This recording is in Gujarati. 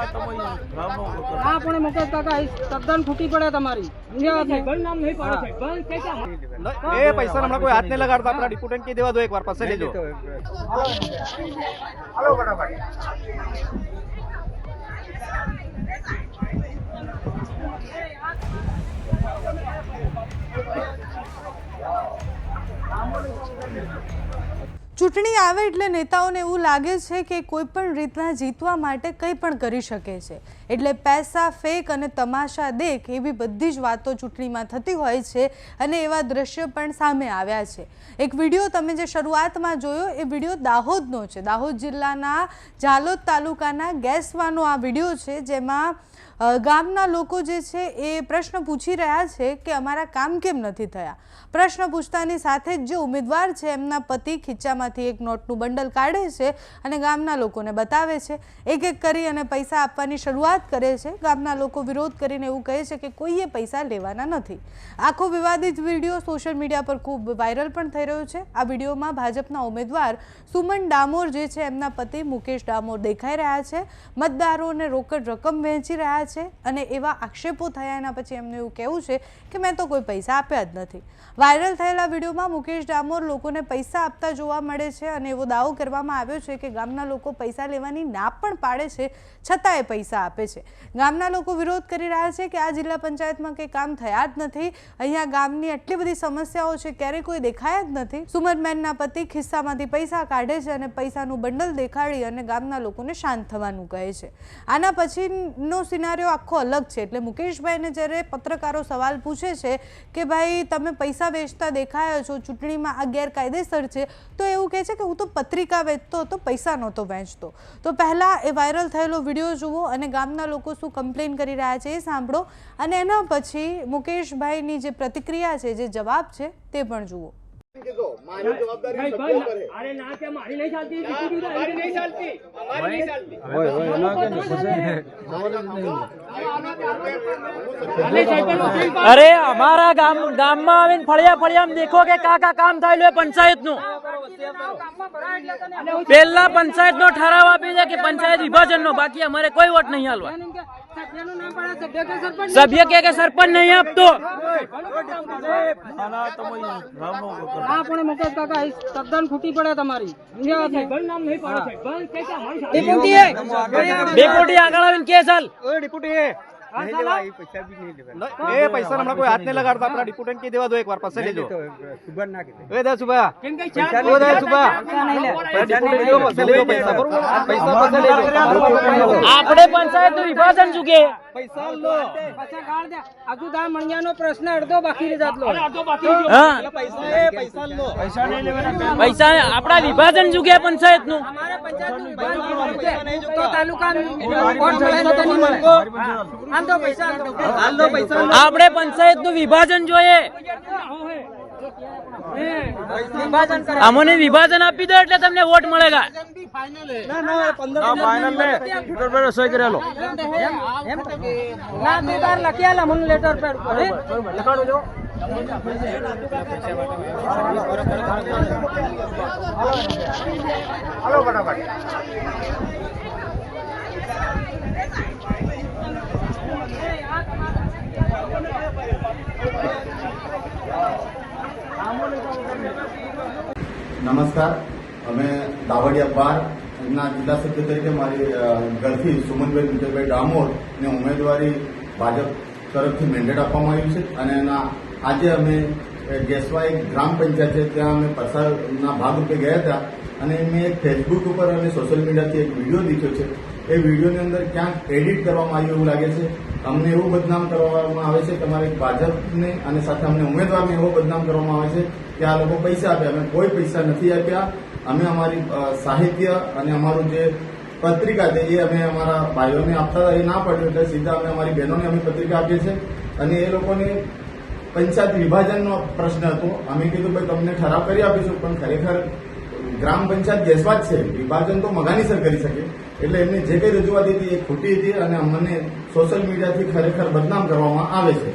હા પણ મુકેશ કાકા તદ્દન ફૂટી પડે તમારી નામ નહીં પાડે એ પૈસા હમણાં કોઈ હાથ નહીં લગાડતા, આપણા ડિપ્યુટેન્ટ કહી દેવા દો એકવાર, પાસે લેજો. હાલો બરાબર. ચૂંટણી આવે એટલે નેતાઓને એવું લાગે છે કે કોઈ પણ રીતના જીતવા માટે કંઈ પણ કરી શકે છે, એટલે પૈસા ફેક અને તમાશા દેખ એવી બધી જ વાતો ચૂંટણીમાં થતી હોય છે અને એવા દ્રશ્યો પણ સામે આવ્યા છે. એક વિડીયો તમે જે શરૂઆતમાં જોયો એ વિડીયો દાહોદનો છે. દાહોદ જિલ્લાના ઝાલોદ તાલુકાના ગેસવાનો આ વિડીયો છે, જેમાં ગામના લોકો જે છે એ પ્રશ્ન પૂછી રહ્યા છે કે અમારા કામ કેમ નથી થયા. પ્રશ્ન પૂછતાની સાથે જ જે ઉમેદવાર છે એમના પતિ ખીચામાંથી એક નોટનું બંડલ કાઢે છે અને ગામના લોકોને બતાવે છે. એક એક કરી અને પૈસા આપવાની શરૂઆત કરે છે. ગામના લોકો વિરોધ કરીને એવું કહે છે કે કોઈએ પૈસા લેવાના નથી. આખો વિવાદિત વિડીયો સોશિયલ મીડિયા પર ખૂબ વાયરલ પણ થઈ રહ્યો છે. આ વિડીયોમાં ભાજપના ઉમેદવાર સુમન ડામોર જે છે એમના પતિ મુકેશ ડામોર દેખાઈ રહ્યા છે. મતદારોને રોકડ રકમ વહેંચી રહ્યા છે અને એવા આક્ષેપો થયા એના પછી એમનું એવું કહેવું છે કે મેં તો કોઈ પૈસા આપ્યા જ નથી. વાયરલ થયેલા વિડીયોમાં મુકેશ ડામોર લોકોને પૈસા આપતા જોવા મળે છે અને એવો દાવો કરવામાં આવ્યો છે કે ગામના લોકો પૈસા લેવાની ના પણ પાડે છે, છતાંય પૈસા આપે છે. ગામના લોકો વિરોધ કરી રહ્યા છે કે આ જિલ્લા પંચાયતમાં કંઈ કામ થયા જ નથી. અહીંયા ગામની આટલી બધી સમસ્યાઓ છે, ક્યારેય કોઈ દેખાયા જ નથી. સુમનબેનના પતિ ખિસ્સામાંથી પૈસા કાઢે છે અને પૈસાનું બંડલ દેખાડી અને ગામના લોકોને શાંત થવાનું કહે છે. આના પછીનો સિનારીઓ આખો અલગ છે. એટલે મુકેશભાઈને જ્યારે પત્રકારો સવાલ પૂછે છે કે ભાઈ તમે પૈસા વેચતા દેખાયા છો, ચૂંટણીમાં આ ગેરકાયદેસર છે, તો એવું કહે છે કે હું તો પત્રિકા વેચતો હતો, પૈસા નહોતો વેચતો. તો પહેલાં એ વાયરલ થયેલો વિડીયો જુઓ અને ગામના લોકો શું કમ્પ્લેન કરી રહ્યા છે એ સાંભળો અને એના પછી મુકેશભાઈની જે પ્રતિક્રિયા છે, જે જવાબ છે તે પણ જુઓ. અરે અમારા ગામમાં આવીને ફળિયા દેખો કે કાકા કામ થયેલું પંચાયત નું. પેલા પંચાયત નો ઠરાવ આપી દે કે પંચાયત વિભાજન નો, બાકી અમારે કોઈ વોટ નહીં હાલવા. સભ્ય કે સરપંચ નહીં આપતો. હા પણ મુકેશ કાકા તદ્દન ફૂટી પડે તમારી નામ નહીં પાડે. ડેપ્યુટી આગળ આવીને કે ચાલ ડિપ્યુટી એ પૈસા હમણાં કોઈ હાથ નહીં લગાડતા, આપણા ડિપ્યુટેન્ટ કહી દેવા દો એકવાર, પાસે લેજો. આપણે પંચાયત નું વિભાજન ચૂકે પ્રશ્ન અડધો બાકી પૈસા આપડા વિભાજન ચૂકે પંચાયત નું. આપણે પંચાયત નું વિભાજન જોઈએ. અમને વિભાજન આપી દો એટલે તમને વોટ મળેગા. સહી કરેલો લખી મને લેટર પેડ લખાડો જો. હાલો બરાબર. નમસ્કાર, અમે દાવડિયા 12 ના જિલ્લા સભ્ય તરીકે મારી ઘરથી સુમનભાઈ મુકેશભાઈ ડામોર ને ઉમેદવારી ભાજપ તરફથી મેન્ડેટ આપવામાં આવ્યું છે અને આજે અમે ગેસવા એક ગ્રામ પંચાયત છે ત્યાં અમે પ્રસારના ભાગરૂપે ગયા હતા અને મેં એક ફેસબુક ઉપર અને સોશિયલ મીડિયાથી એક વિડીયો દીધો છે. એ વિડીયોની અંદર ક્યાંક એડિટ કરવામાં આવ્યું એવું લાગે છે. અમને એવું બદનામ કરવામાં આવે છે કે અમારે ભાજપને અને સાથે અમને ઉમેદવારને એવો બદનામ કરવામાં આવે છે કે આ લોકો પૈસા આપ્યા. અમે કોઈ પૈસા નથી આપ્યા. અમે અમારી સાહિત્ય અને અમારું જે પત્રિકા છે એ અમે અમારા ભાઈઓને આપતા હતા, એ ના પડ્યું એટલે સીધા અમે અમારી બહેનોને અમે પત્રિકા આપીએ છીએ અને એ લોકોને પંચાયત વિભાજનનો પ્રશ્ન હતો. અમે કીધું ભાઈ તમને ઠરાવ કરી આપીશું, પણ ખરેખર ગ્રામ પંચાયત ગેસવા જ છે, વિભાજન તો મગાનીસર કરી શકે. એટલે એમને જે કઈ રજૂઆત હતી એ ખોટી હતી અને અમને સોશિયલ મીડિયાથી ખરેખર બદનામ કરવામાં આવે છે.